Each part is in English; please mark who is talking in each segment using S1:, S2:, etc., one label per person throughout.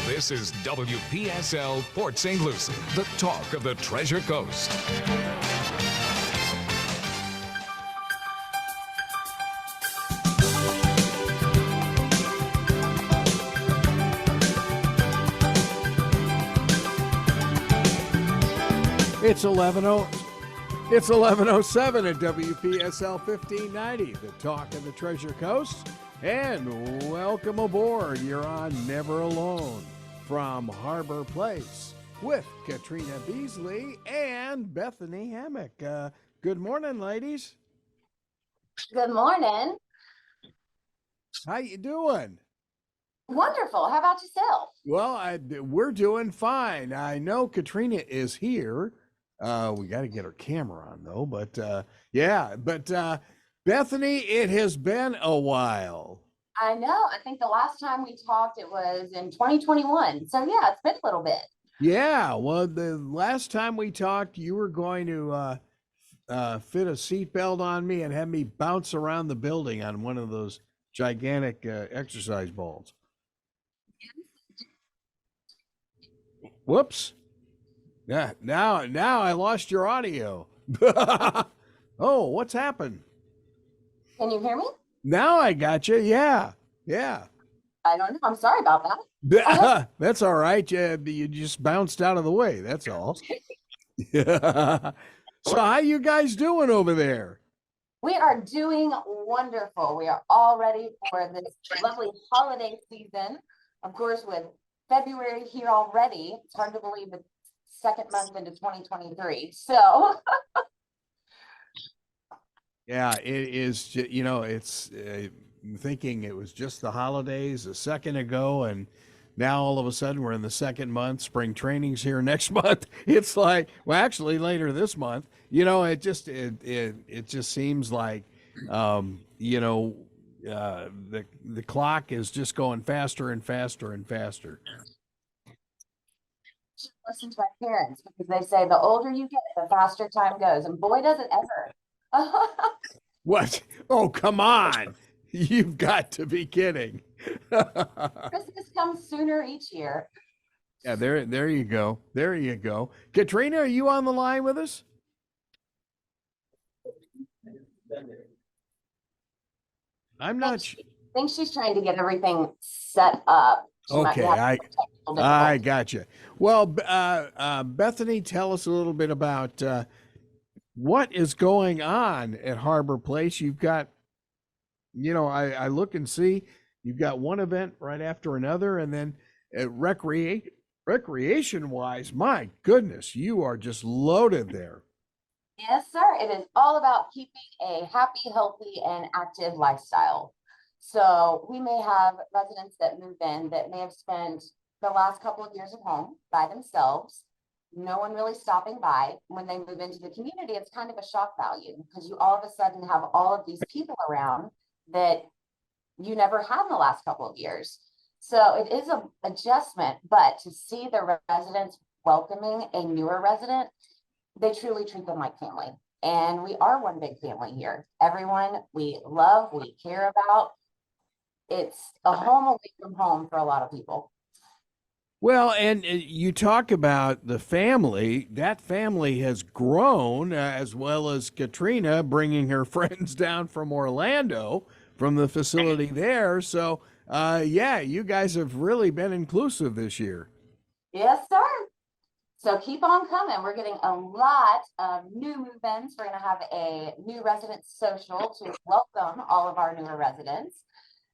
S1: This is WPSL Port St. Lucie, the talk of the Treasure Coast.
S2: It's 11:07 at WPSL 1590, the talk of the Treasure Coast. And welcome aboard. You're on Never Alone from Harbor Place with Katrina Beasley and Bethany Hammock. Good morning, ladies.
S3: Good morning.
S2: How you doing?
S3: Wonderful. How about yourself?
S2: Well, we're doing fine. I know Katrina is here. We got to get her camera on though, but Bethany, it has been a while.
S3: I know. I think the last time we talked, it was in 2021. So yeah, it's been a little bit.
S2: Yeah, well, the last time we talked, you were going to fit a seatbelt on me and have me bounce around the building on one of those gigantic exercise balls. Whoops. Yeah, now I lost your audio. Oh, what's happened?
S3: Can you hear me?
S2: Now I got you. Yeah.
S3: I don't know. I'm sorry about that.
S2: That's all right. You just bounced out of the way. That's all. So how you guys doing over there?
S3: We are doing wonderful. We are all ready for this lovely holiday season. Of course, with February here already, it's hard to believe it's second month into 2023. So
S2: yeah, it is. It's thinking it was just the holidays a second ago, and now all of a sudden we're in the second month. Spring training's here next month. It's like, well, actually later this month. It just seems like the clock is just going faster and faster and faster.
S3: listen to my parents, because they say the older you get, the faster time goes, and boy, does it ever.
S2: What? Oh, come on. You've got to be kidding.
S3: Christmas comes sooner each year.
S2: Yeah, there you go. There you go. Katrina, are you on the line with us? I'm not sure.
S3: I think she's trying to get everything set up.
S2: Okay, I got you. Well, Bethany, tell us a little bit about what is going on at Harbor Place. You've got, I look and see, you've got one event right after another, and then recreation-wise, my goodness, you are just loaded there.
S3: Yes, sir. It is all about keeping a happy, healthy, and active lifestyle. So we may have residents that move in that may have spent the last couple of years at home by themselves, no one really stopping by. When they move into the community, it's kind of a shock value, because you all of a sudden have all of these people around that you never had in the last couple of years. So it is an adjustment, but to see the residents welcoming a newer resident, they truly treat them like family. And we are one big family here. Everyone we love, we care about. It's a home away from home for a lot of people.
S2: Well, and you talk about the family. That family has grown, as well as Katrina bringing her friends down from Orlando, from the facility there. So, you guys have really been inclusive this year.
S3: Yes, sir. So keep on coming. We're getting a lot of new move-ins. We're going to have a new resident social to welcome all of our newer residents.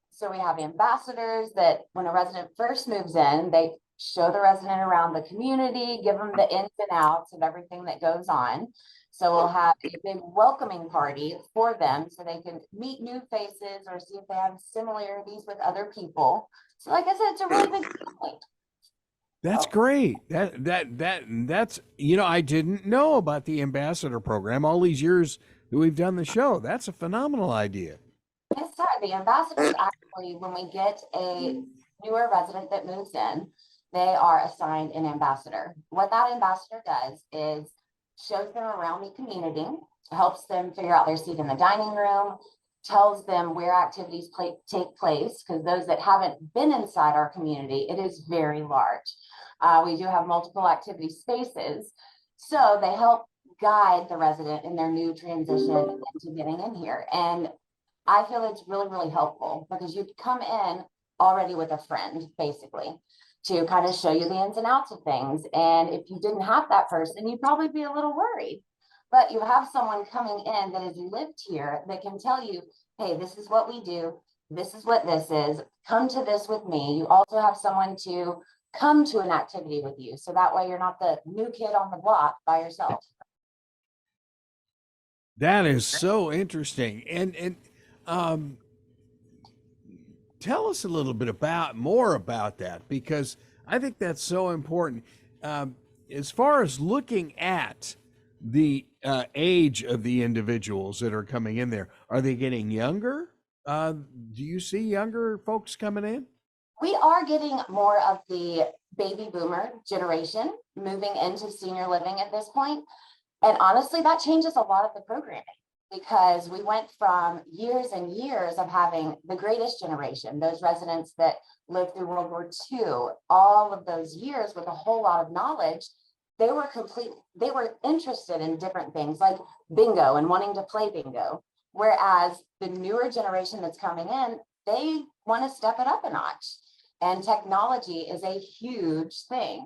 S3: So we have ambassadors that when a resident first moves in, they show the resident around the community, give them the ins and outs of everything that goes on. So we'll have a big welcoming party for them so they can meet new faces or see if they have similarities with other people. So like I said, it's a really big family.
S2: That's great. That's I didn't know about the ambassador program all these years that we've done the show. That's a phenomenal idea.
S3: Yes, sir. The ambassadors actually, when we get a newer resident that moves in, they are assigned an ambassador. What that ambassador does is shows them around the community, helps them figure out their seat in the dining room, tells them where activities take place, because those that haven't been inside our community, it is very large. We do have multiple activity spaces, so they help guide the resident in their new transition into getting in here. And I feel it's really, really helpful, because you come in already with a friend, basically, to kind of show you the ins and outs of things. And if you didn't have that person, you'd probably be a little worried. But you have someone coming in that has lived here that can tell you, hey, this is what we do. This is what this is. Come to this with me. You also have someone to come to an activity with you. So that way you're not the new kid on the block by yourself.
S2: That is so interesting. And tell us a little bit more about that, because I think that's so important. As far as looking at the age of the individuals that are coming in there, are they getting younger? Do you see younger folks coming in?
S3: We are getting more of the baby boomer generation moving into senior living at this point. And honestly, that changes a lot of the programming, because we went from years and years of having the greatest generation, those residents that lived through World War II, all of those years with a whole lot of knowledge. They were interested in different things like bingo and wanting to play bingo. Whereas the newer generation that's coming in, they want to step it up a notch. And technology is a huge thing.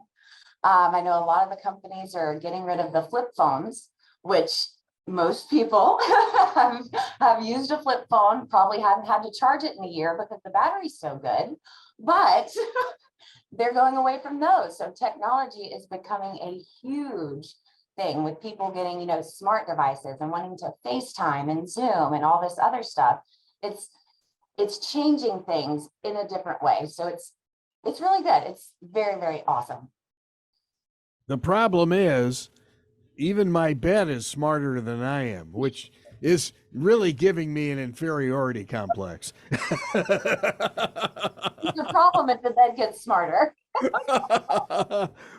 S3: I know a lot of the companies are getting rid of the flip phones, which most people have used a flip phone, probably haven't had to charge it in a year because the battery's so good, but they're going away from those. So technology is becoming a huge thing, with people getting, smart devices and wanting to FaceTime and Zoom and all this other stuff. It's changing things in a different way. So it's really good. It's very, very awesome.
S2: The problem is, even my bed is smarter than I am, which is really giving me an inferiority complex.
S3: The problem if the bed gets smarter.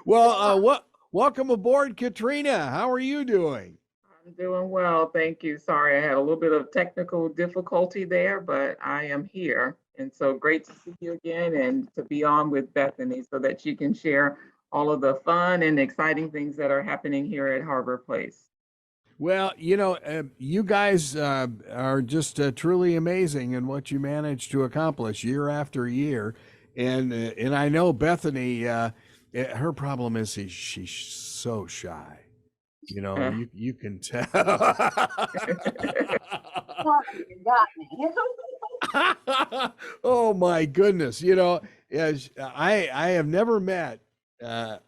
S2: Well, welcome aboard, Katrina. How are you doing?
S4: I'm doing well, thank you. Sorry, I had a little bit of technical difficulty there, but I am here. And so great to see you again and to be on with Bethany so that she can share all of the fun and exciting things that are happening here at Harbor Place.
S2: Well, you guys are just truly amazing in what you manage to accomplish year after year. And I know Bethany, her problem is she's so shy. You can tell.
S3: You got me.
S2: Oh my goodness. I have never met a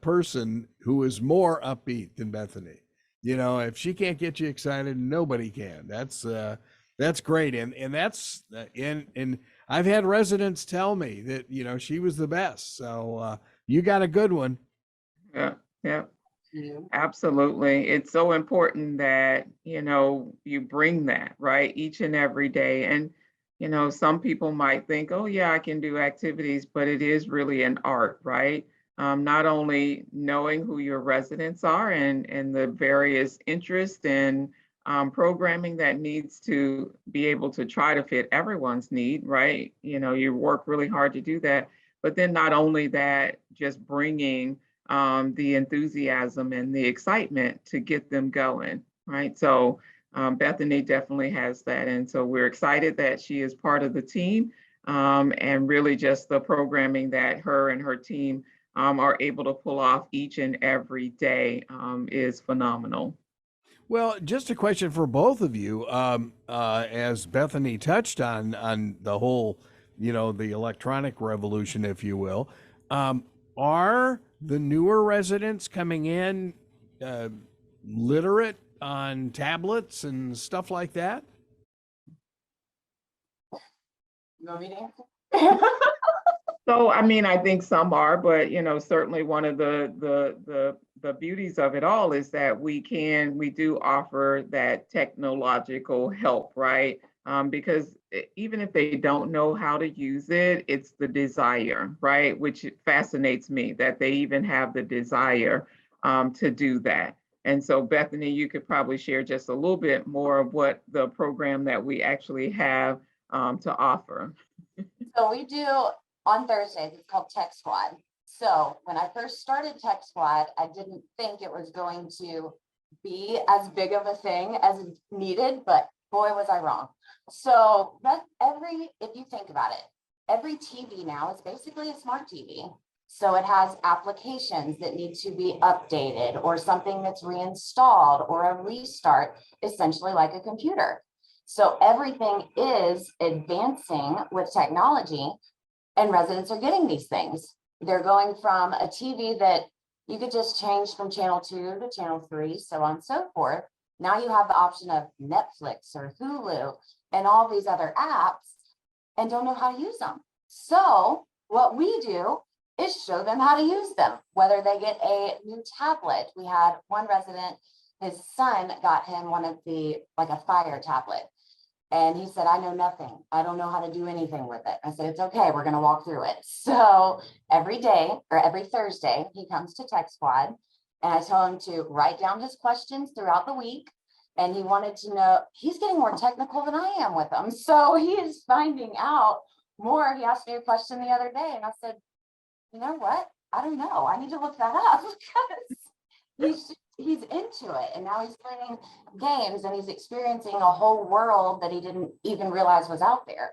S2: person who is more upbeat than Bethany. If she can't get you excited, nobody can. That's great. And that's and I've had residents tell me that, she was the best. So you got a good one.
S4: Yeah. Absolutely. It's so important that, you bring that, right, each and every day. And, some people might think, oh, yeah, I can do activities, but it is really an art, right? Not only knowing who your residents are and the various interests and programming that needs to be able to try to fit everyone's need, right? You work really hard to do that. But then not only that, just bringing the enthusiasm and the excitement to get them going, right? So Bethany definitely has that. And so we're excited that she is part of the team, and really just the programming that her and her team are able to pull off each and every day is phenomenal.
S2: Well, just a question for both of you. As Bethany touched on the whole, the electronic revolution, if you will, are the newer residents coming in literate on tablets and stuff like that?
S3: You want me to answer?
S4: So, I think some are, but certainly one of the beauties of it all is that we do offer that technological help, right? Because even if they don't know how to use it, it's the desire, right? Which fascinates me that they even have the desire to do that. And so Bethany, you could probably share just a little bit more of what the program that we actually have to offer.
S3: So we do on Thursdays, it's called Tech Squad. So when I first started Tech Squad, I didn't think it was going to be as big of a thing as it's needed, but boy, was I wrong. So that if you think about it, every TV now is basically a smart TV. So it has applications that need to be updated or something that's reinstalled or a restart, essentially like a computer. So everything is advancing with technology, and residents are getting these things. They're going from a TV that you could just change from channel 2 to channel 3, so on and so forth. Now you have the option of Netflix or Hulu and all these other apps and don't know how to use them. So what we do is show them how to use them, whether they get a new tablet. We had one resident, his son got him one of like a Fire tablet. And he said, I know nothing. I don't know how to do anything with it. I said, it's okay. We're going to walk through it. So every day or every Thursday, he comes to Tech Squad and I tell him to write down his questions throughout the week. And he wanted to know, he's getting more technical than I am with them. So he is finding out more. He asked me a question the other day and I said, you know what? I don't know. I need to look that up because he's into it. And now he's playing games and he's experiencing a whole world that he didn't even realize was out there.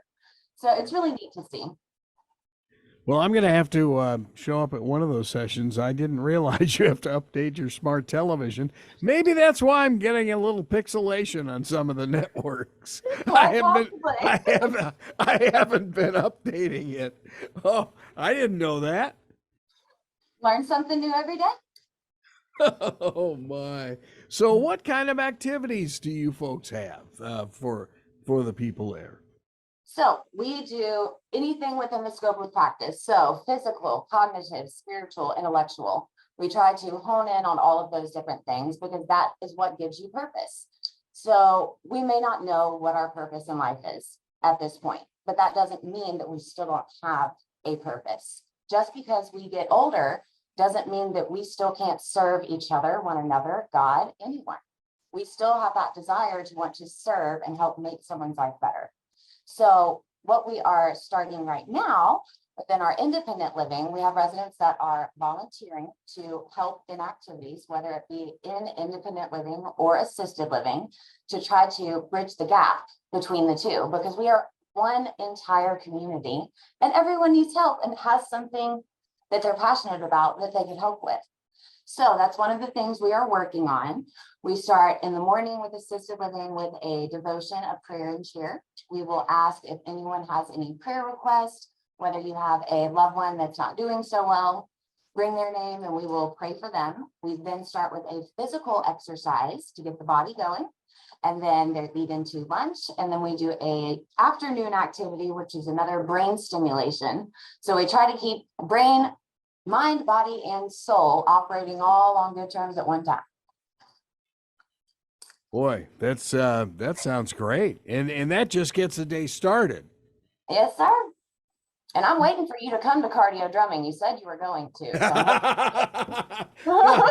S3: So it's really neat to see.
S2: Well, I'm going to have to show up at one of those sessions. I didn't realize you have to update your smart television. Maybe that's why I'm getting a little pixelation on some of the networks. I haven't been updating it. Oh, I didn't know that.
S3: Learn something new every day.
S2: Oh my! So, what kind of activities do you folks have for the people there?
S3: So we do anything within the scope of practice. So physical, cognitive, spiritual, intellectual. We try to hone in on all of those different things because that is what gives you purpose. So we may not know what our purpose in life is at this point, but that doesn't mean that we still don't have a purpose. Just because we get older doesn't mean that we still can't serve each other, one another, God, anyone. We still have that desire to want to serve and help make someone's life better. So what we are starting right now within our independent living, we have residents that are volunteering to help in activities, whether it be in independent living or assisted living, to try to bridge the gap between the two, because we are one entire community and everyone needs help and has something that they're passionate about that they can help with. So that's one of the things we are working on. We start in the morning with assisted living with a devotion of prayer and cheer. We will ask if anyone has any prayer requests, whether you have a loved one that's not doing so well, bring their name and we will pray for them. We then start with a physical exercise to get the body going. And then they lead into lunch. And then we do a afternoon activity, which is another brain stimulation. So we try to keep brain, mind, body, and soul operating all on good terms at one time.
S2: Boy, that sounds great. And that just gets the day started.
S3: Yes, sir. And I'm waiting for you to come to cardio drumming. You said you were going to. So.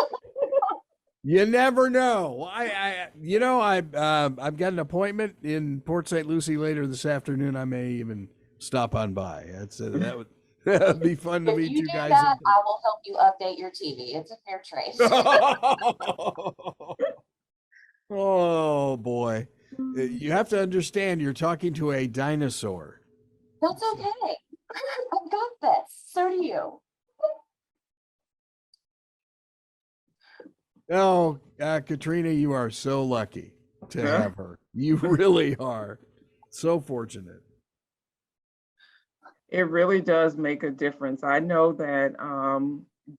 S2: You never know. I've got an appointment in Port St. Lucie later this afternoon. I may even stop on by. That'd be fun to meet you guys.
S3: That, I will help you update your TV. It's a fair trade.
S2: Oh boy. You have to understand you're talking to a dinosaur.
S3: That's okay. I've got this. So do you.
S2: Oh, Katrina, you are so lucky to have her. You really are. So fortunate.
S4: It really does make a difference. I know that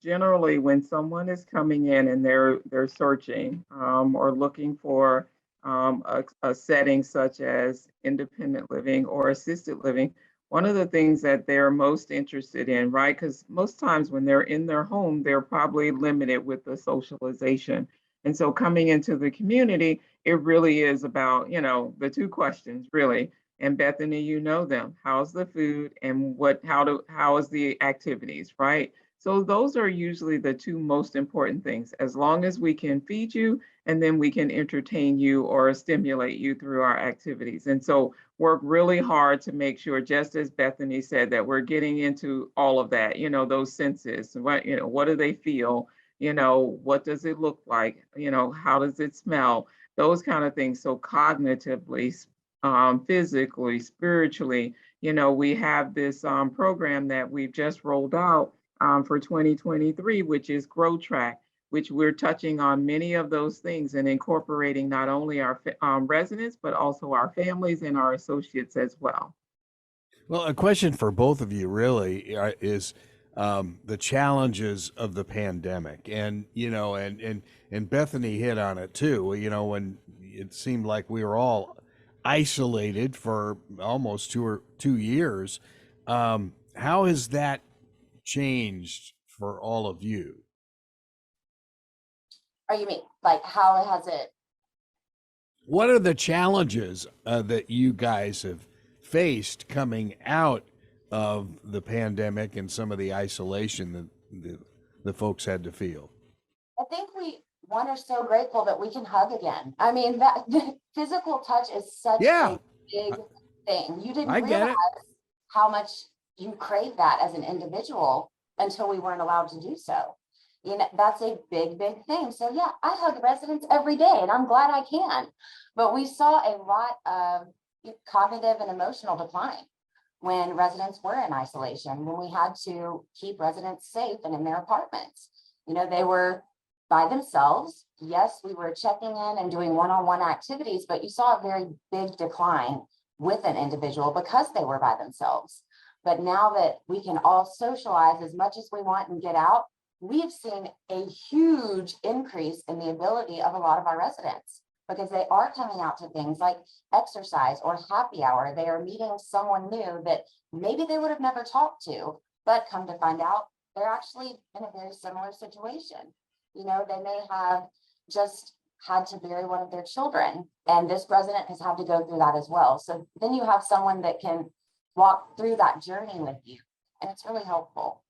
S4: generally when someone is coming in and they're searching or looking for a setting such as independent living or assisted living, one of the things that they're most interested in, right? Because most times when they're in their home, they're probably limited with the socialization. And so coming into the community, it really is about, the two questions really. And Bethany, you know them. How's the food and how is the activities, right? So those are usually the two most important things. As long as we can feed you and then we can entertain you or stimulate you through our activities. And so work really hard to make sure, just as Bethany said, that we're getting into all of that, those senses. What do they feel? What does it look like? How does it smell? Those kind of things. So cognitively, physically, spiritually, we have this program that we've just rolled out for 2023, which is Grow Track, which we're touching on many of those things and incorporating not only our residents, but also our families and our associates as well.
S2: Well, a question for both of you really is the challenges of the pandemic, and and Bethany hit on it too. When it seemed like we were all isolated for almost 2 years, how has that changed for all of you?
S3: Or you mean like how has it?
S2: What are the challenges that you guys have faced coming out of the pandemic and some of the isolation that the folks had to feel?
S3: I think one are so grateful that we can hug again. I mean, that physical touch is such
S2: Yeah,
S3: a big thing. You didn't
S2: I get
S3: realize
S2: it.
S3: how much you crave that as an individual until we weren't allowed to do so. That's a big, big thing. So yeah, I hug residents every day and I'm glad I can. But we saw a lot of cognitive and emotional decline when residents were in isolation, when we had to keep residents safe and in their apartments. They were by themselves. Yes, we were checking in and doing one-on-one activities, but you saw a very big decline with an individual because they were by themselves. But now that we can all socialize as much as we want and get out, we've seen a huge increase in the ability of a lot of our residents because they are coming out to things like exercise or happy hour. They are meeting someone new that maybe they would have never talked to, but come to find out, they're actually in a very similar situation. They may have just had to bury one of their children, and this resident has had to go through that as well. So then you have someone that can walk through that journey with you, and it's really helpful.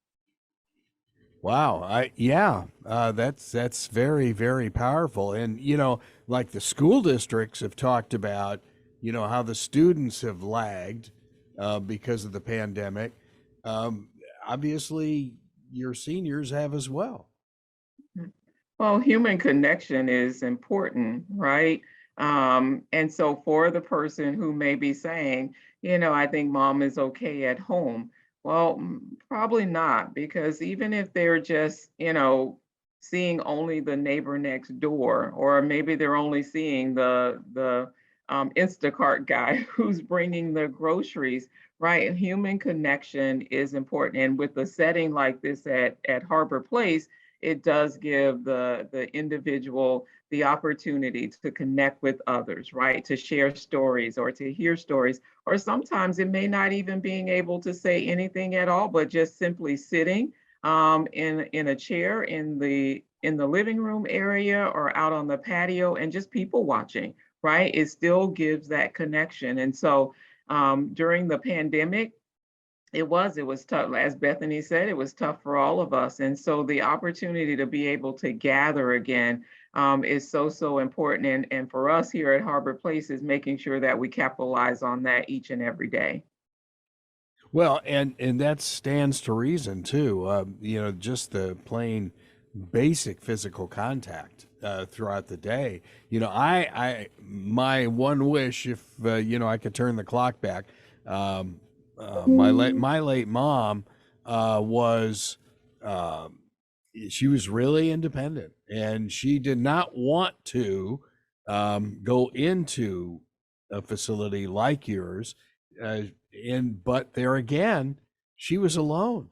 S2: Wow. That's very, very powerful. And like the school districts have talked about, how the students have lagged because of the pandemic. Obviously, your seniors have as well.
S4: Well, human connection is important, right? And so for the person who may be saying, I think mom is okay at home. Well, probably not, because even if they're just, seeing only the neighbor next door, or maybe they're only seeing the Instacart guy who's bringing the groceries, right? Human connection is important, and with a setting like this at Harbor Place, it does give the individual the opportunity to connect with others, right? To share stories or to hear stories, or sometimes it may not even being able to say anything at all, but just simply sitting in a chair in the living room area or out on the patio and just people watching, right? It still gives that connection. And so during the pandemic, it was tough. As Bethany said, it was tough for all of us. And so the opportunity to be able to gather again is so important. And for us here at Harbor Place is making sure that we capitalize on that each and every day.
S2: Well, and that stands to reason too. Just the plain basic physical contact throughout the day. I my one wish, if I could turn the clock back. My late mom was she was really independent, and she did not want to go into a facility like yours. But there again, she was alone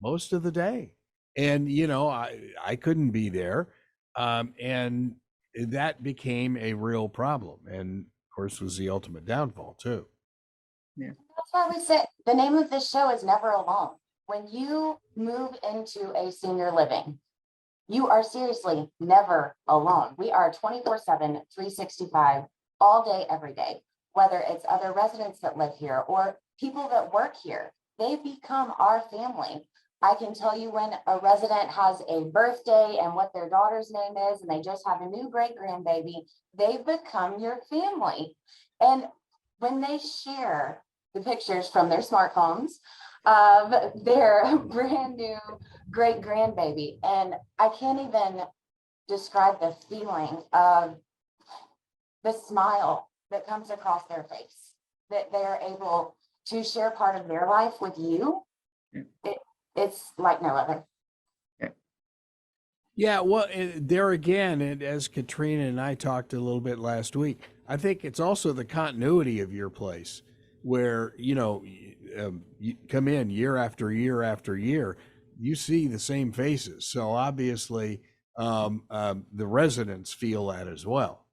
S2: most of the day, and I couldn't be there, and that became a real problem, and of course was the ultimate downfall too.
S4: Yeah.
S3: That's why we say the name of this show is Never Alone. When you move into a senior living, you are seriously never alone. We are 24/7, 365, all day, every day. Whether it's other residents that live here or people that work here, they become our family. I can tell you when a resident has a birthday and what their daughter's name is, and they just have a new great grandbaby. They've become your family. And when they share the pictures from their smartphones of their brand new great grandbaby, and I can't even describe the feeling of the smile that comes across their face, that they're able to share part of their life with you. It's like no other.
S2: Yeah, well, there again, and as Katrina and I talked a little bit last week, I think it's also the continuity of your place where, you come in year after year after year, you see the same faces. So obviously, the residents feel that as well.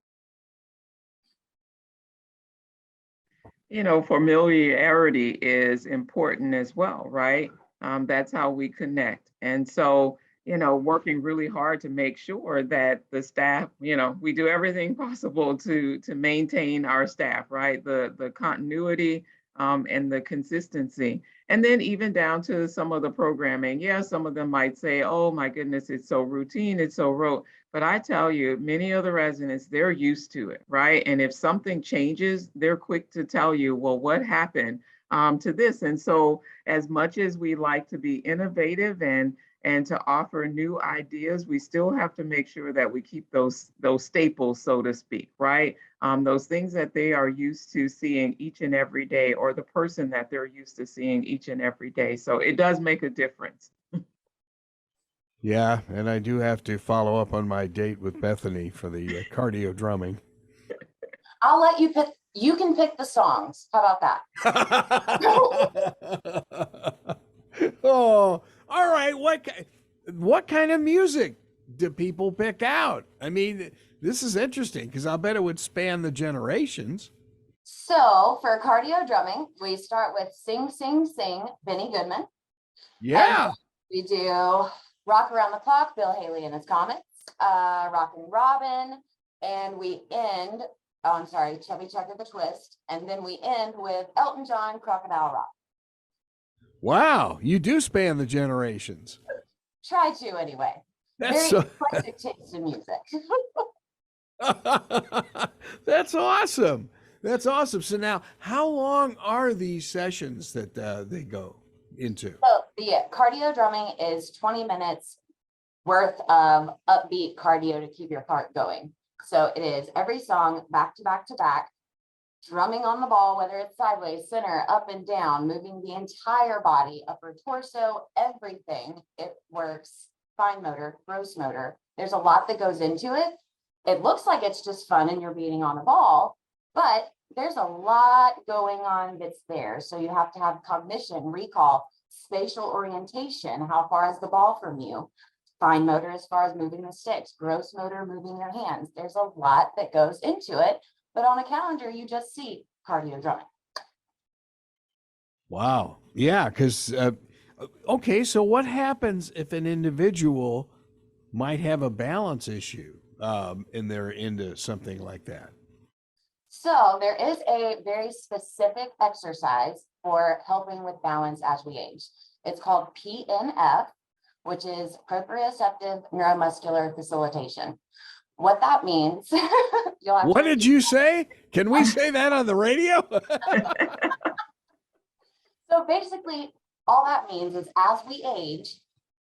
S4: Familiarity is important as well, right? That's how we connect. And so, working really hard to make sure that the staff, we do everything possible to maintain our staff, right? The continuity and the consistency. And then even down to some of the programming. Yeah, some of them might say, oh my goodness, it's so routine, it's so rote. But I tell you, many of the residents, they're used to it, right? And if something changes, they're quick to tell you, well, what happened to this? And so as much as we like to be innovative and to offer new ideas, we still have to make sure that we keep those staples, so to speak, right? Those things that they are used to seeing each and every day, or the person that they're used to seeing each and every day. So it does make a difference.
S2: Yeah, and I do have to follow up on my date with Bethany for the cardio drumming.
S3: I'll let you pick. You can pick the songs. How about that?
S2: Oh, all right. What kind of music do people pick out? I mean, this is interesting because I'll bet it would span the generations.
S3: So for cardio drumming, we start with Sing, Sing, Sing, Benny Goodman.
S2: Yeah.
S3: And we do Rock Around the Clock, Bill Haley and his Comets, Rockin' Robin, and we end, oh, I'm sorry, Chubby Checker the Twist, and then we end with Elton John, Crocodile Rock.
S2: Wow, you do span the generations.
S3: Try to anyway.
S2: That's
S3: Very eclectic taste in music.
S2: That's awesome. That's awesome. So now, how long are these sessions that they go into?
S3: So the cardio drumming is 20 minutes worth of upbeat cardio to keep your heart going. So it is every song back to back to back, drumming on the ball, whether it's sideways, center, up and down, moving the entire body, upper torso, everything. It works fine motor, gross motor. There's a lot that goes into it. It looks like it's just fun and you're beating on a ball, but there's a lot going on that's there. So you have to have cognition, recall, spatial orientation. How far is the ball from you? Fine motor as far as moving the sticks, gross motor, moving your hands. There's a lot that goes into it, but on a calendar, you just see cardio drumming.
S2: Wow. Yeah, because, okay, so what happens if an individual might have a balance issue and they're into something like that?
S3: So there is a very specific exercise for helping with balance as we age. It's called PNF, which is proprioceptive neuromuscular facilitation. What that means,
S2: what did you say? Can we say that on the radio?
S3: So basically, all that means is as we age,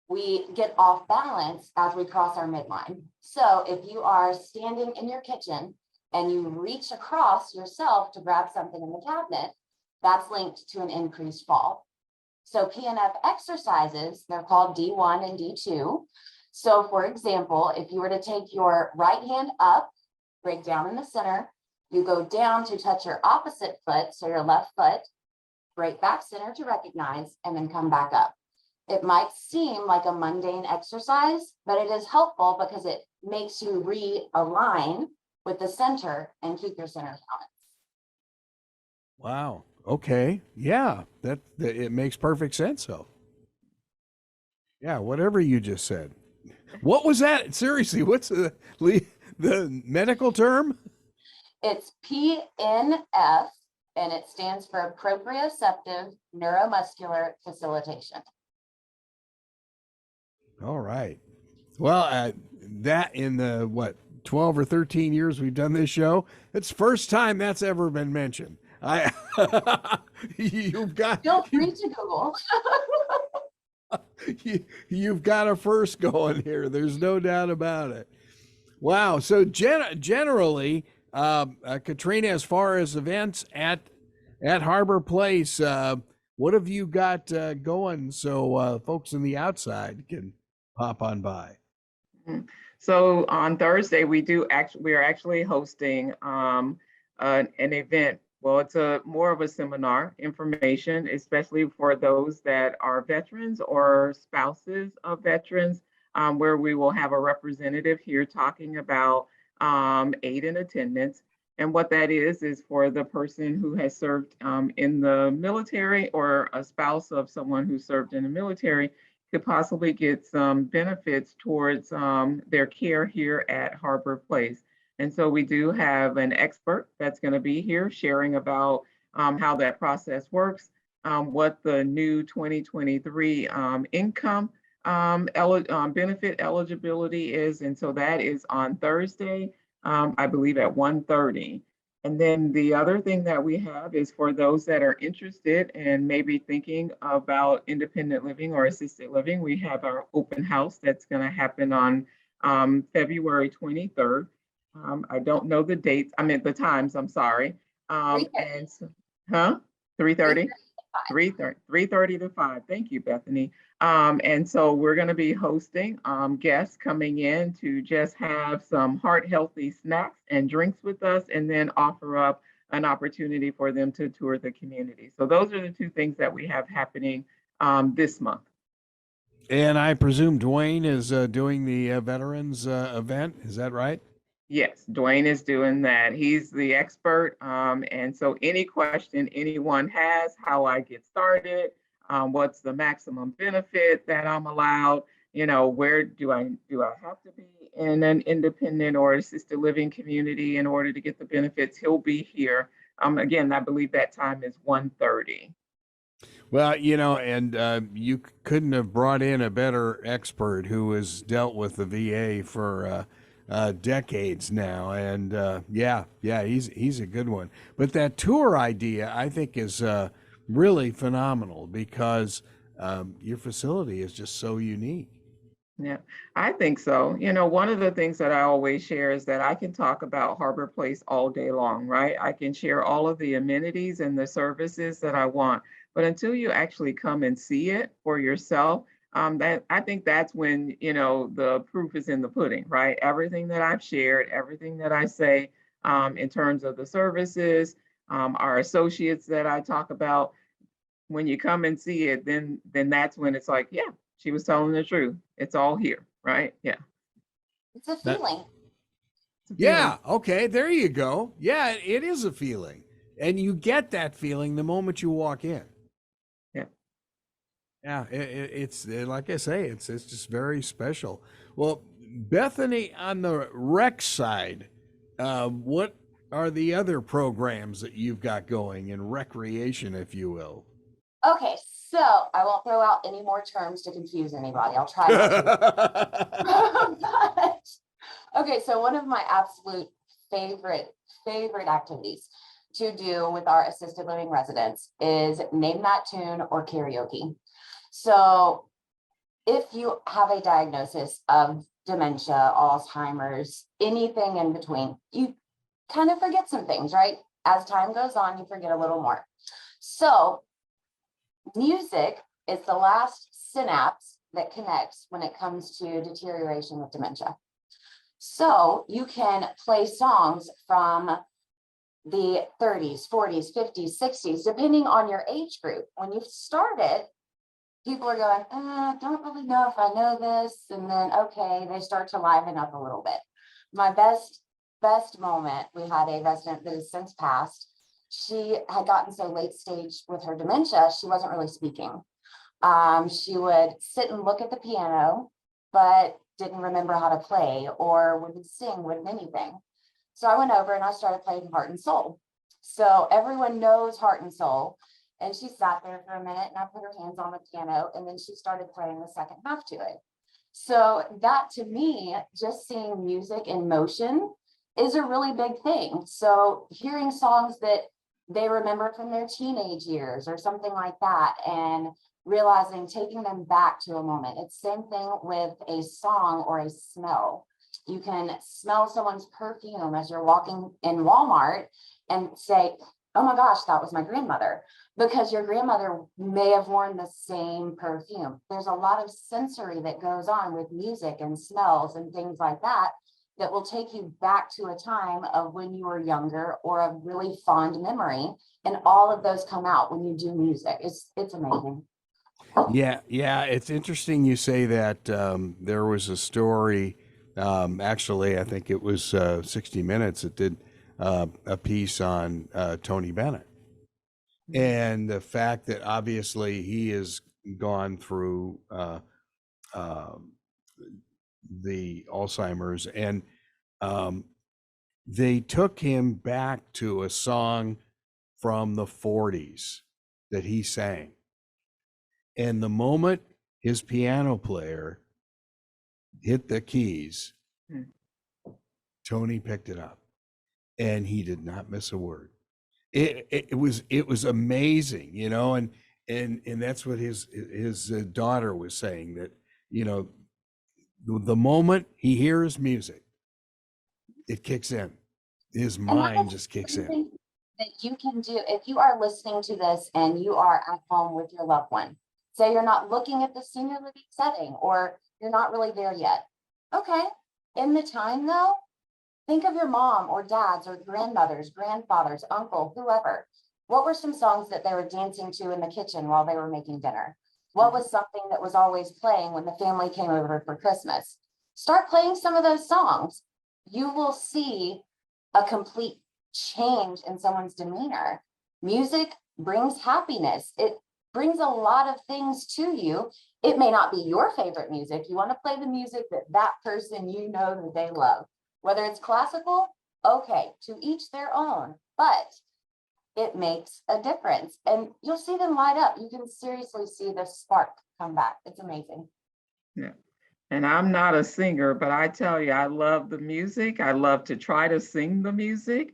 S3: we get off balance as we cross our midline. So if you are standing in your kitchen and you reach across yourself to grab something in the cabinet, that's linked to an increased fall. So PNF exercises, they're called D1 and D2. So for example, if you were to take your right hand up, break down in the center, you go down to touch your opposite foot, so your left foot, break back center to recognize, and then come back up. It might seem like a mundane exercise, but it is helpful because it makes you realign with the center and keep your center balance.
S2: Wow. Okay. Yeah, that it makes perfect sense. So, yeah, whatever you just said. What was that? Seriously, what's the medical term?
S3: It's PNF, and it stands for proprioceptive neuromuscular facilitation.
S2: All right. Well, that in the what 12 or 13 years we've done this show, it's first time that's ever been mentioned. I you've got
S3: Feel free to Google.
S2: you've got a first going here. There's no doubt about it. Wow. So generally, Katrina, as far as events at Harbor Place, what have you got going so folks in the outside can pop on by?
S4: Mhm. So on Thursday, we are actually hosting an event. Well, it's a more of a seminar information, especially for those that are veterans or spouses of veterans, where we will have a representative here talking about aid in attendance. And what that is for the person who has served in the military or a spouse of someone who served in the military could possibly get some benefits towards their care here at Harbor Place. And so we do have an expert that's going to be here sharing about how that process works, what the new 2023 income benefit eligibility is. And so that is on Thursday, I believe at 1:30. And then the other thing that we have is for those that are interested and maybe thinking about independent living or assisted living, we have our open house that's going to happen on February 23rd. I don't know the dates, I mean the times, I'm sorry.
S3: 3:30.
S4: And so, huh? 3:30? 3:30 to 5. Thank you, Bethany. And so we're going to be hosting guests coming in to just have some heart healthy snacks and drinks with us, and then offer up an opportunity for them to tour the community. So those are the two things that we have happening this month.
S2: And I presume Dwayne is doing the veterans event. Is that right?
S4: Yes, Dwayne is doing that. He's the expert. And so any question anyone has, how I get started, what's the maximum benefit that I'm allowed, where do I have to be in an independent or assisted living community in order to get the benefits, he'll be here. Again, I believe that time is 1:30.
S2: Well, and you couldn't have brought in a better expert who has dealt with the VA for decades now, and he's a good one. But that tour idea, I think, is really phenomenal because your facility is just so unique.
S4: Yeah, I think so. One of the things that I always share is that I can talk about Harbor Place all day long, right? I can share all of the amenities and the services that I want, but until you actually come and see it for yourself, that I think that's when, the proof is in the pudding, right? Everything that I've shared, everything that I say in terms of the services, our associates that I talk about, when you come and see it, then that's when it's like, yeah, she was telling the truth. It's all here, right? Yeah.
S3: It's a
S2: That-
S3: feeling.
S4: It's a feeling.
S2: Yeah. Okay. There you go. Yeah, it is a feeling, and you get that feeling the moment you walk in.
S4: Yeah.
S2: Yeah. It's like I say, it's just very special. Well, Bethany, on the rec side, what are the other programs that you've got going in recreation, if you will?
S3: Okay, so I won't throw out any more terms to confuse anybody. I'll try not to. But, okay, so one of my absolute favorite activities to do with our assisted living residents is name that tune or karaoke. So if you have a diagnosis of dementia, Alzheimer's, anything in between, you kind of forget some things, right? As time goes on, you forget a little more. So music is the last synapse that connects when it comes to deterioration with dementia. So you can play songs from the 30s, 40s, 50s, 60s, depending on your age group. When you started, people are going, don't really know if I know this. And then, okay, they start to liven up a little bit. My best moment, we had a resident that has since passed. She had gotten so late stage with her dementia, she wasn't really speaking. She would sit and look at the piano, but didn't remember how to play or wouldn't sing, wouldn't anything. So I went over and I started playing Heart and Soul. So everyone knows Heart and Soul. And she sat there for a minute and I put her hands on the piano and then she started playing the second half to it. So that to me, just seeing music in motion is a really big thing. So hearing songs that they remember from their teenage years or something like that, and realizing, taking them back to a moment. It's same thing with a song or a smell. You can smell someone's perfume as you're walking in Walmart and say, oh my gosh, that was my grandmother, because your grandmother may have worn the same perfume. There's a lot of sensory that goes on with music and smells and things like that that will take you back to a time of when you were younger or a really fond memory. And all of those come out when you do music. It's amazing.
S2: Yeah, it's interesting you say that. There was a story, actually, I think it was 60 Minutes that did a piece on Tony Bennett. And the fact that obviously he has gone through the Alzheimer's, and they took him back to a song from the 40s that he sang. And the moment his piano player hit the keys, Tony picked it up, and he did not miss a word. It was amazing, you know, and that's what his daughter was saying, that, you know, the moment he hears music, it kicks in. His mind just kicks in.
S3: That you can do if you are listening to this and you are at home with your loved one. Say you're not looking at the senior living setting, or you're not really there yet. Okay. In the time though, think of your mom or dads or grandmothers, grandfathers, uncle, whoever. What were some songs that they were dancing to in the kitchen while they were making dinner? What was something that was always playing when the family came over for Christmas? Start playing some of those songs. You will see a complete change in someone's demeanor. Music brings happiness. It brings a lot of things to you. It may not be your favorite music. You want to play the music that that person you know that they love. Whether it's classical, okay, to each their own, but it makes a difference. And you'll see them light up. You can seriously see the spark come back. It's amazing.
S4: Yeah. And I'm not a singer, but I tell you, I love the music. I love to try to sing the music.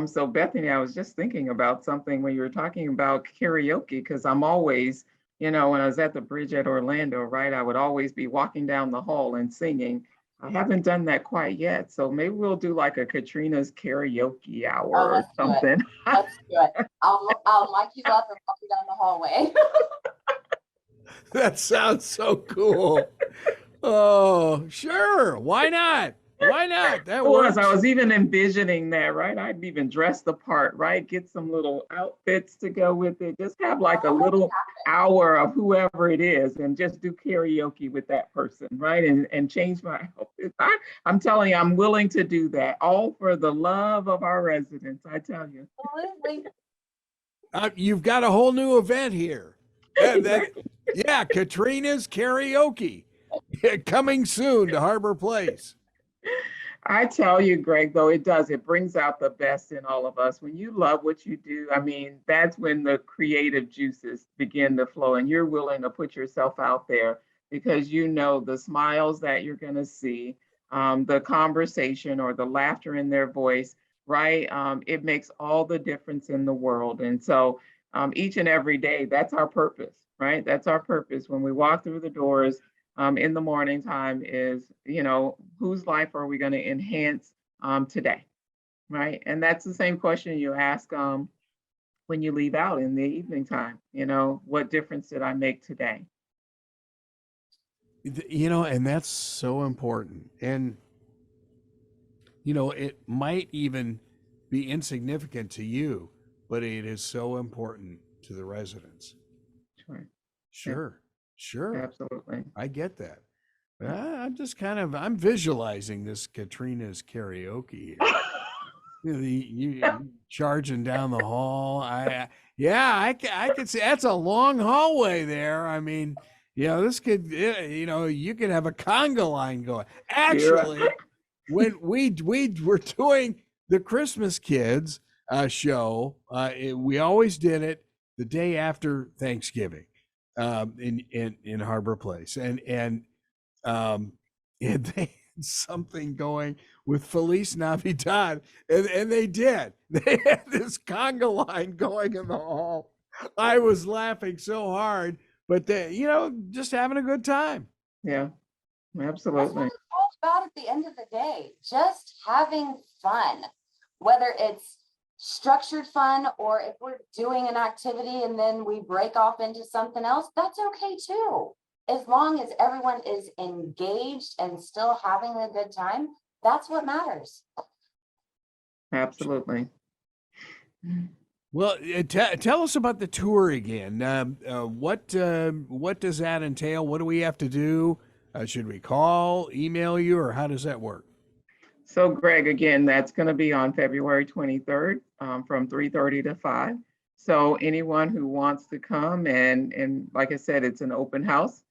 S4: So Bethany, I was just thinking about something when you were talking about karaoke, because I'm always, you know, when I was at the Bridge at Orlando, right, I would always be walking down the hall and singing. I haven't done that quite yet. So maybe we'll do like a Katrina's karaoke hour
S3: Oh,
S4: or
S3: let's do it.
S4: something.
S3: Let's do it. I'll mic you up and walk you down the hallway.
S2: That sounds so cool. Oh, sure. Why not? Why not? That works.
S4: I was even envisioning that, right? I'd even dress the part, right? Get some little outfits to go with it. Just have like a little hour of whoever it is and just do karaoke with that person, right? And change my outfit. I'm telling you, I'm willing to do that, all for the love of our residents, I tell you.
S3: Absolutely.
S2: You've got a whole new event here. Yeah, Katrina's karaoke coming soon to Harbor Place.
S4: I tell you, Greg, though, it does. It brings out the best in all of us. When you love what you do, I mean, that's when the creative juices begin to flow, and you're willing to put yourself out there because you know the smiles that you're going to see, the conversation or the laughter in their voice, right? It makes all the difference in the world. And so each and every day, that's our purpose, right? That's our purpose. When we walk through the doors, in the morning time is, you know, whose life are we going to enhance today, right? And that's the same question you ask when you leave out in the evening time. You know, what difference did I make today?
S2: You know, and that's so important. And, you know, it might even be insignificant to you, but it is so important to the residents.
S4: Sure.
S2: Sure. Sure.
S4: Absolutely.
S2: I get that. I'm just I'm visualizing this Katrina's karaoke here. You charging down the hall. I could see that's a long hallway there. I mean, you know, this could, you know, you could have a conga line going. Actually, when we were doing the Christmas Kids show, we always did it the day after Thanksgiving in Harbor Place, and um, and they had something going with Feliz Navidad, and they did. They had this conga line going in the hall. I was laughing so hard, but they, just having a good time.
S4: Yeah,
S3: That's what
S4: absolutely.
S3: it's all about at the end of the day, just having fun, whether it's structured fun or if we're doing an activity and then we break off into something else, that's okay too. As long as everyone is engaged and still having a good time, that's what matters.
S4: Absolutely.
S2: Well, tell us about the tour again. What does that entail? What do we have to do? Should we call, email you, or how does that work?
S4: So Greg, again, that's going to be on February 23rd from 3:30 to 5. So anyone who wants to come and like I said, it's an open house.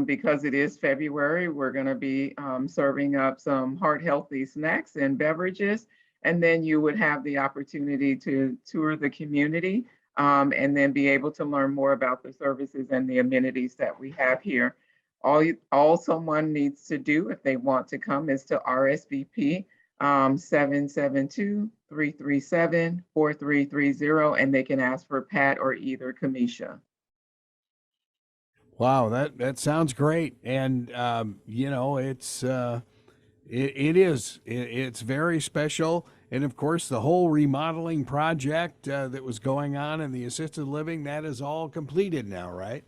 S4: Because it is February, we're going to be serving up some heart healthy snacks and beverages. And then you would have the opportunity to tour the community and then be able to learn more about the services and the amenities that we have here. All someone needs to do if they want to come is to RSVP 772-337-4330, and they can ask for Pat or either Kamisha.
S2: Wow, that sounds great, and it's very special, and of course the whole remodeling project that was going on in the assisted living, that is all completed now, right?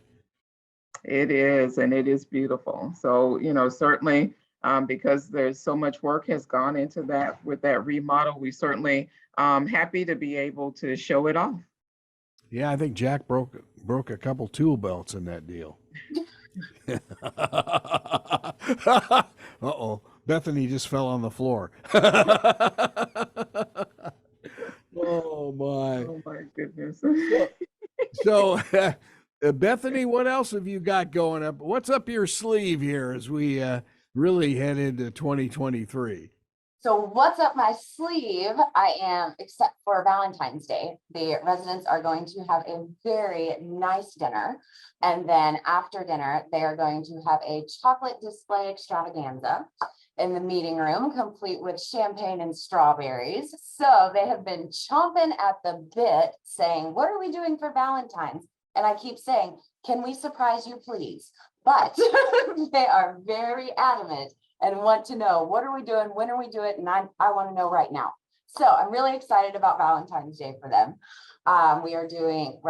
S4: It is, and it is beautiful. So, certainly because there's so much work has gone into that with that remodel, we certainly happy to be able to show it off.
S2: Yeah, I think Jack broke a couple tool belts in that deal. Uh-oh, Bethany just fell on the floor. Oh my.
S4: Oh my goodness.
S2: So, Bethany, what else have you got going up? What's up your sleeve here as we really head into 2023?
S3: So what's up my sleeve? I am, except for Valentine's Day, the residents are going to have a very nice dinner. And then after dinner, they are going to have a chocolate display extravaganza in the meeting room, complete with champagne and strawberries. So they have been chomping at the bit saying, what are we doing for Valentine's? And I keep saying, can we surprise you, please? But they are very adamant and want to know, what are we doing? When are we doing it? And I want to know right now. So I'm really excited about Valentine's Day for them. We're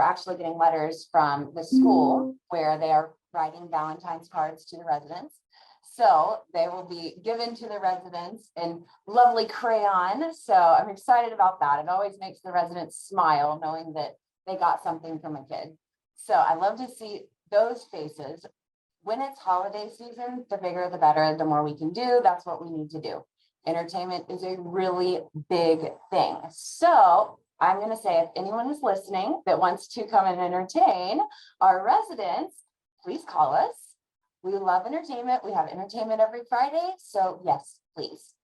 S3: actually getting letters from the school where they are writing Valentine's cards to the residents. So they will be given to the residents in lovely crayon. So I'm excited about that. It always makes the residents smile knowing that they got something from a kid. So I love to see those faces. When it's holiday season, the bigger the better, the more we can do. That's what we need to do. Entertainment is a really big thing. So I'm going to say, if anyone is listening that wants to come and entertain our residents, please call us. We love entertainment. We have entertainment every Friday. So yes, please.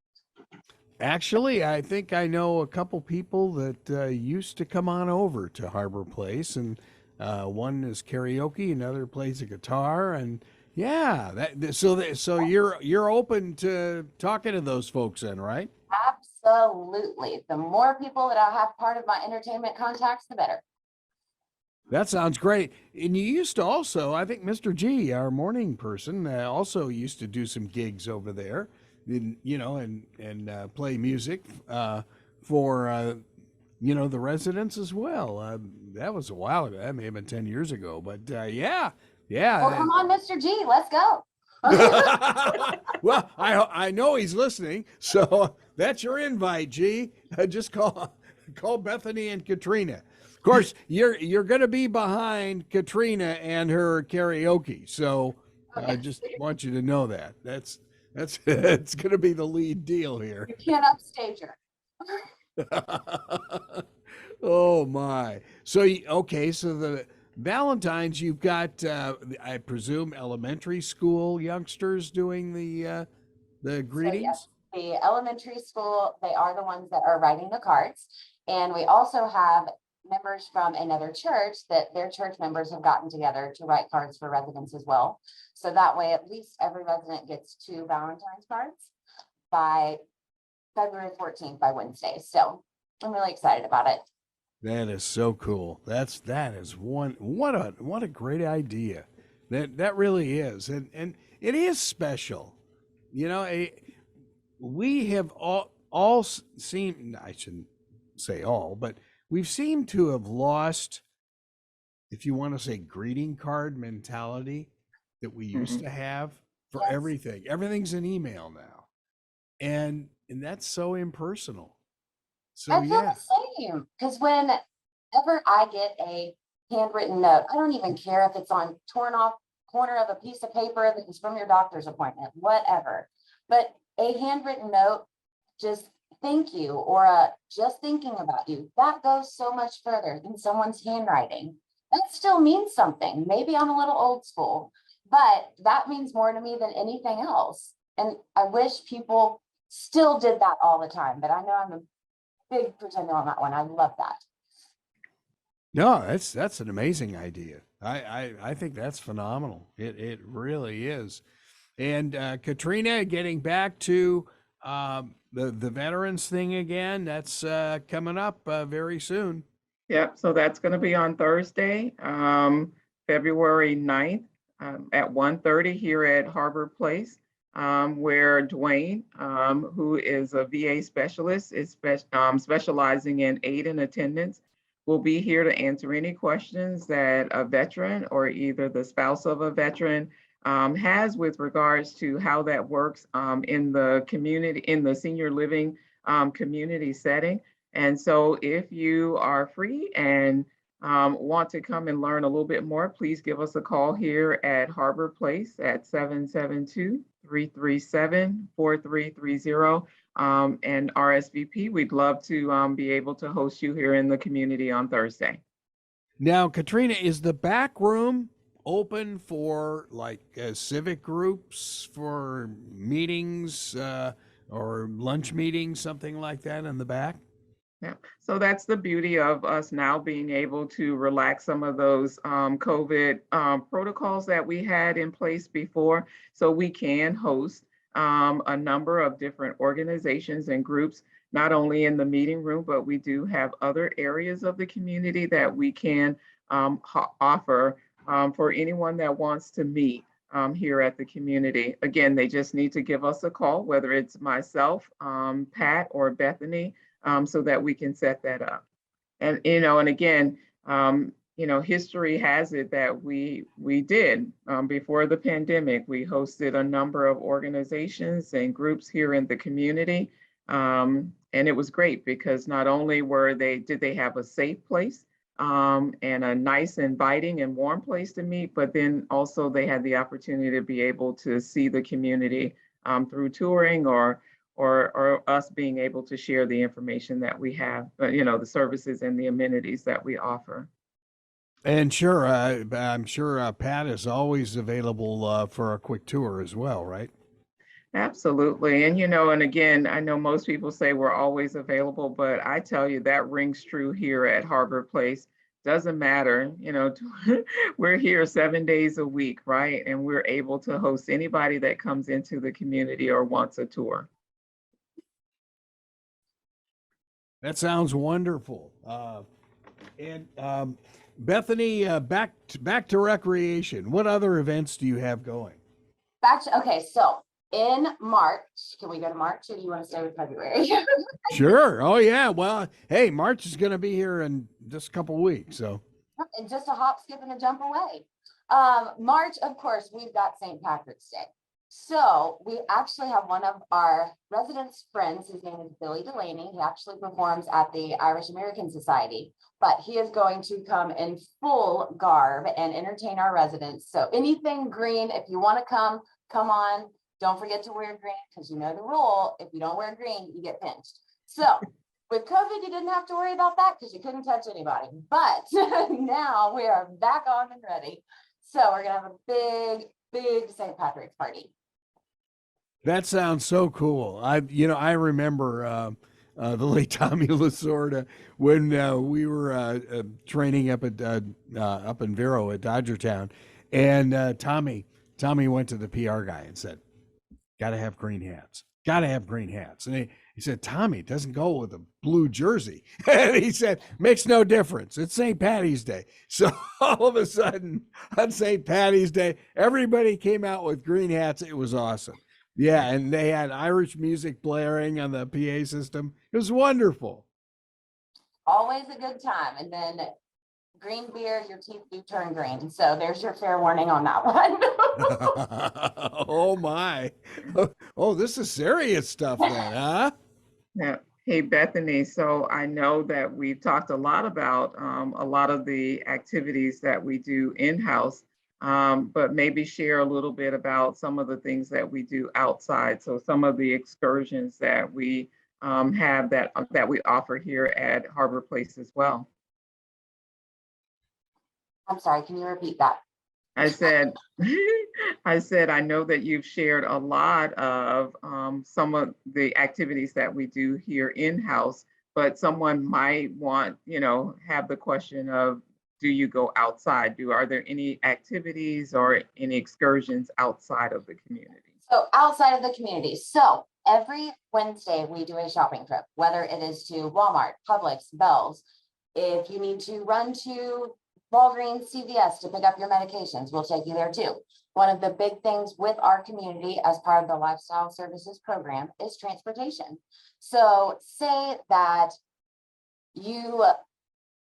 S2: Actually, I think I know a couple people that used to come on over to Harbor Place, and one is karaoke, another plays a guitar, and yeah, so you're open to talking to those folks then, right?
S3: Absolutely. The more people that I have part of my entertainment contacts, the better.
S2: That sounds great. And you used to also, I think Mr. G, our morning person, also used to do some gigs over there, and play music for the residents as well. That was a while ago. That may have been 10 years ago, but yeah.
S3: Well, come on, Mr. G, let's go.
S2: Well, I know he's listening, so that's your invite, G. Just call Bethany and Katrina. Of course, you're going to be behind Katrina and her karaoke, so I just want you to know that that's it's going to be the lead deal here.
S3: You can't upstage her.
S2: Oh my! So the Valentine's, you've got I presume elementary school youngsters doing the greetings.
S3: So yes, the elementary school, they are the ones that are writing the cards, and we also have members from another church that their church members have gotten together to write cards for residents as well. So that way, at least every resident gets 2 Valentine's cards by February 14th, by Wednesday. So I'm really excited about it.
S2: That is so cool. That is what a great idea. That really is, and it is special. You know, we have all seem, I shouldn't say all, but we've seemed to have lost, if you want to say, greeting card mentality that we used to have for
S3: Yes.
S2: everything. Everything's an email now, and that's so impersonal. So
S3: I feel
S2: yeah,
S3: the same, because whenever I get a handwritten note, I don't even care if it's on torn off corner of a piece of paper that is from your doctor's appointment, whatever. But a handwritten note, just thank you, or just thinking about you, that goes so much further than someone's handwriting. That still means something. Maybe I'm a little old school, but that means more to me than anything else. And I wish people still did that all the time, but I know I'm a big pretender on that one. I love that.
S2: no, that's an amazing idea. I think that's phenomenal. It really is. And Katrina, getting back to the veterans thing again, that's coming up very soon.
S4: Yep, so that's going to be on Thursday, February 9th, at 1:30 here at Harbor Place, where Dwayne, who is a VA specialist, is specializing in aid and attendance, will be here to answer any questions that a veteran or either the spouse of a veteran has with regards to how that works in the community, in the senior living community setting. And so if you are free and want to come and learn a little bit more, please give us a call here at Harbor Place at 772-337-4330 and RSVP. We'd love to be able to host you here in the community on Thursday.
S2: Now, Katrina, is the back room open for like civic groups, for meetings or lunch meetings, something like that in the back?
S4: Yeah, so that's the beauty of us now being able to relax some of those COVID protocols that we had in place before. So we can host a number of different organizations and groups, not only in the meeting room, but we do have other areas of the community that we can offer for anyone that wants to meet here at the community. Again, they just need to give us a call, whether it's myself, Pat, or Bethany, so that we can set that up. And, and again, history has it that we did, before the pandemic, we hosted a number of organizations and groups here in the community. And it was great because not only did they have a safe place and a nice, inviting and warm place to meet, but then also they had the opportunity to be able to see the community through touring or us being able to share the information that we have, the services and the amenities that we offer.
S2: And sure, I'm sure Pat is always available for a quick tour as well, right?
S4: Absolutely. And again, I know most people say we're always available, but I tell you that rings true here at Harbor Place. Doesn't matter, we're here 7 days a week, right? And we're able to host anybody that comes into the community or wants a tour.
S2: That sounds wonderful. Bethany, back to recreation. What other events do you have going?
S3: Okay, so in March, can we go to March, or do you want to stay with February?
S2: Sure. Oh yeah. Well, hey, March is going to be here in just a couple weeks, so.
S3: And just a hop, skip, and a jump away. March, of course, we've got St. Patrick's Day. So we actually have one of our residents' friends. His name is Billy Delaney. He actually performs at the Irish American Society, but he is going to come in full garb and entertain our residents. So anything green, if you want to come on. Don't forget to wear green, because you know the rule. If you don't wear green, you get pinched. So with COVID, you didn't have to worry about that because you couldn't touch anybody. But now we are back on and ready. So we're gonna have a big St. Patrick's party.
S2: That sounds so cool. I remember the late Tommy Lasorda, when we were training up at up in Vero at Dodgertown, and Tommy went to the PR guy and said, "Got to have green hats. Got to have green hats." And he said, "Tommy, it doesn't go with a blue jersey." And he said, "Makes no difference. It's St. Patty's Day." So all of a sudden, on St. Patty's Day, everybody came out with green hats. It was awesome. Yeah, and they had Irish music blaring on the PA system. It was wonderful.
S3: Always a good time. And then green beer, your teeth do turn green. So there's your fair warning on that one.
S2: Oh my. Oh, this is serious stuff then, huh?
S4: Yeah. Hey, Bethany, so I know that we've talked a lot about a lot of the activities that we do in-house, but maybe share a little bit about some of the things that we do outside. So some of the excursions that we have that we offer here at Harbor Place as well.
S3: I'm sorry, can you repeat that?
S4: I said, I know that you've shared a lot of some of the activities that we do here in-house, but someone might want, have the question of, do you go outside? Are there any activities or any excursions outside of the community?
S3: So outside of the community. So every Wednesday we do a shopping trip, whether it is to Walmart, Publix, Bell's. If you need to run to Walgreens, CVS to pick up your medications, we'll take you there too. One of the big things with our community as part of the Lifestyle Services Program is transportation. So say that you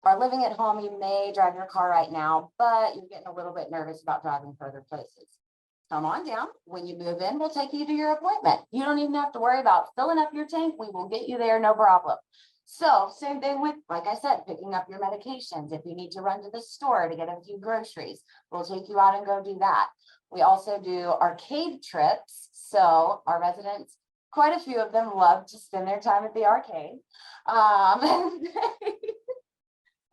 S3: are living at home, you may drive your car right now, but you're getting a little bit nervous about driving further places. Come on down. When you move in, we'll take you to your appointment. You don't even have to worry about filling up your tank. We will get you there, no problem. So same thing with, like I said, picking up your medications. If you need to run to the store to get a few groceries, we'll take you out and go do that. We also do arcade trips. So our residents, quite a few of them love to spend their time at the arcade.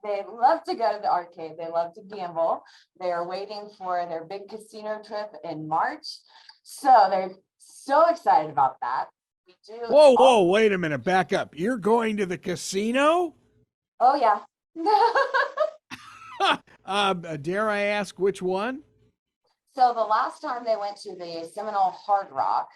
S3: They love to go to the arcade. They love to gamble. They're waiting for their big casino trip in March. So they're so excited about that. We do.
S2: Whoa, wait a minute. Back up. You're going to the casino?
S3: Oh, yeah.
S2: Dare I ask which one?
S3: So the last time they went to the Seminole Hard Rock.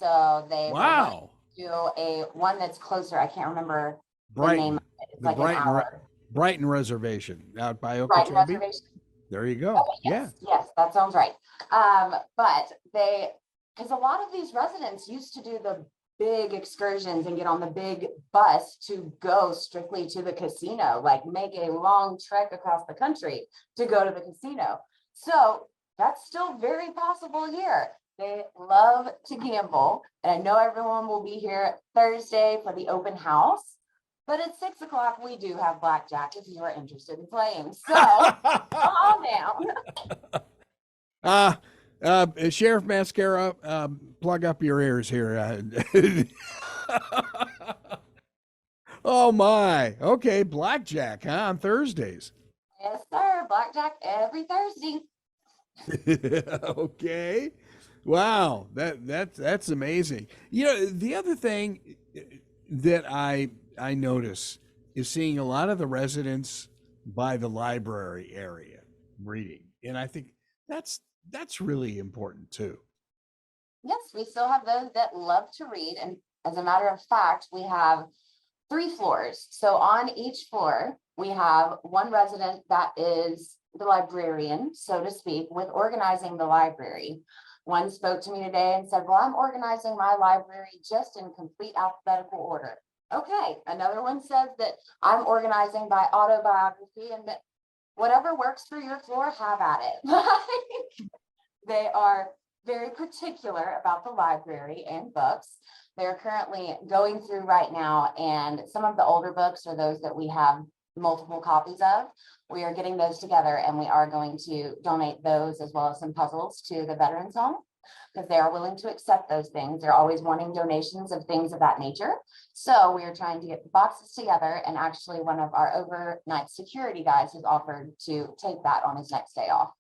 S3: So they
S2: wow.
S3: do a one that's closer. I can't remember
S2: Brighton.
S3: the name of it. It's
S2: the
S3: like
S2: Brighton,
S3: an hour.
S2: Brighton Reservation out by
S3: Brighton
S2: Okeechobee.
S3: Reservation.
S2: There you go.
S3: Oh, yes, yes, that sounds right. But because a lot of these residents used to do the big excursions and get on the big bus to go strictly to the casino, like make a long trek across the country to go to the casino. So that's still very possible here. They love to gamble. And I know everyone will be here Thursday for the open house. But at 6 o'clock, we do have blackjack if you are interested in playing. So come on
S2: down. Sheriff Mascara, plug up your ears here. Oh my. Okay, blackjack, huh? On Thursdays.
S3: Yes, sir. Blackjack every Thursday.
S2: Okay. Wow, that's amazing. The other thing that I notice is seeing a lot of the residents by the library area reading. And I think that's really important too.
S3: Yes, we still have those that love to read. And as a matter of fact, we have 3 floors. So on each floor, we have one resident that is the librarian, so to speak, with organizing the library. One spoke to me today and said, well, I'm organizing my library just in complete alphabetical order. Okay, another one says that I'm organizing by autobiography, and that whatever works for your floor, have at it. They are very particular about the library and books. They're currently going through right now, and some of the older books are those that we have multiple copies of. We are getting those together, and we are going to donate those as well as some puzzles to the Veterans Home, because they are willing to accept those things. They're always wanting donations of things of that nature. So we are trying to get the boxes together, and actually one of our overnight security guys has offered to take that on his next day off.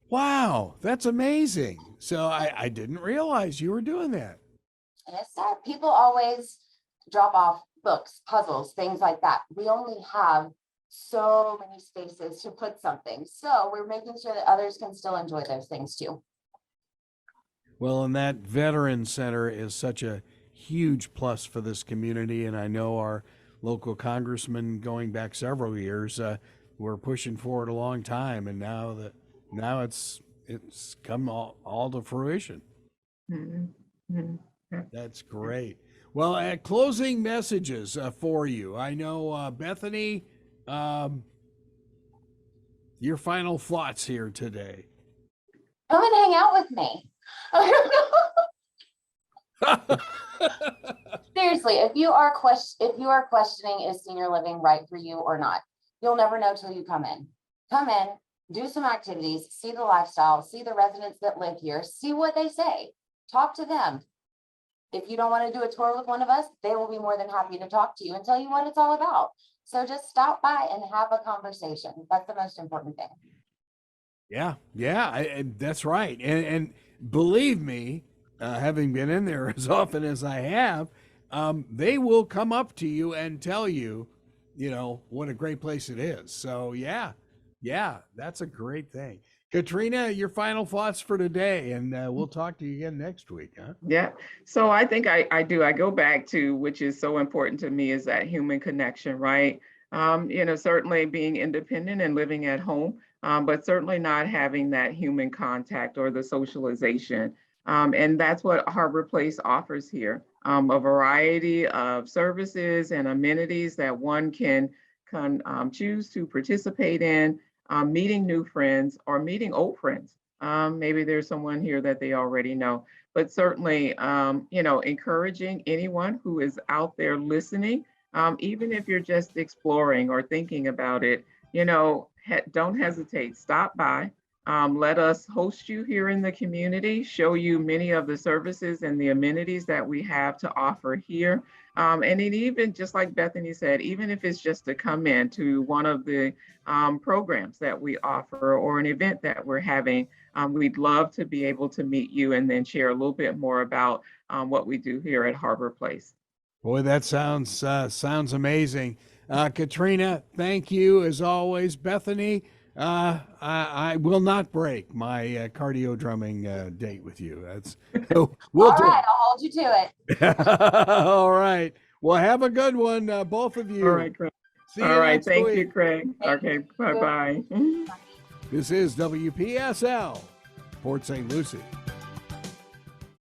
S2: Wow, that's amazing. So I didn't realize you were doing that.
S3: Yes, sir. People always drop off books, puzzles, things like that. We only have so many spaces to put something. So we're making sure that others can still enjoy those things too.
S2: Well, and that veteran center is such a huge plus for this community. And I know our local congressman going back several years, were pushing for it a long time. And now it's come all to fruition.
S4: Mhm. Mhm. Yeah.
S2: That's great. Well, closing messages for you. I know, Bethany, um, your final thoughts here today.
S3: Come and hang out with me. Seriously, if you are questioning is senior living right for you or not, you'll never know till you come in. Come in, do some activities, see the lifestyle, see the residents that live here, see what they say, talk to them. If you don't want to do a tour with one of us, they will be more than happy to talk to you and tell you what it's all about. So just stop by and have a conversation. That's the most important thing.
S2: Yeah, that's right. And believe me, having been in there as often as I have, they will come up to you and tell you, what a great place it is. So yeah, that's a great thing. Katrina, your final thoughts for today, and we'll talk to you again next week, huh?
S4: Yeah. So I think I do. I go back to, which is so important to me, is that human connection, right? Certainly being independent and living at home, but certainly not having that human contact or the socialization. And that's what Harbor Place offers here. A variety of services and amenities that one can choose to participate in, meeting new friends or meeting old friends. Maybe there's someone here that they already know, but certainly, encouraging anyone who is out there listening, even if you're just exploring or thinking about it, don't hesitate, stop by. Let us host you here in the community, show you many of the services and the amenities that we have to offer here. And it even, just like Bethany said, even if it's just to come in to one of the programs that we offer or an event that we're having, we'd love to be able to meet you and then share a little bit more about what we do here at Harbor Place.
S2: Boy, that sounds amazing. Katrina, thank you as always. Bethany, I will not break my cardio drumming date with you. We'll
S3: All
S2: do
S3: right, I'll hold you to it.
S2: it. All right. Well, have a good one, both of you.
S4: All right, Craig.
S2: See you
S4: All right,
S2: next
S4: thank
S2: week.
S4: you, Craig.
S3: Thank
S4: Okay,
S3: you.
S4: bye-bye.
S2: This is WPSL, Port St. Lucie.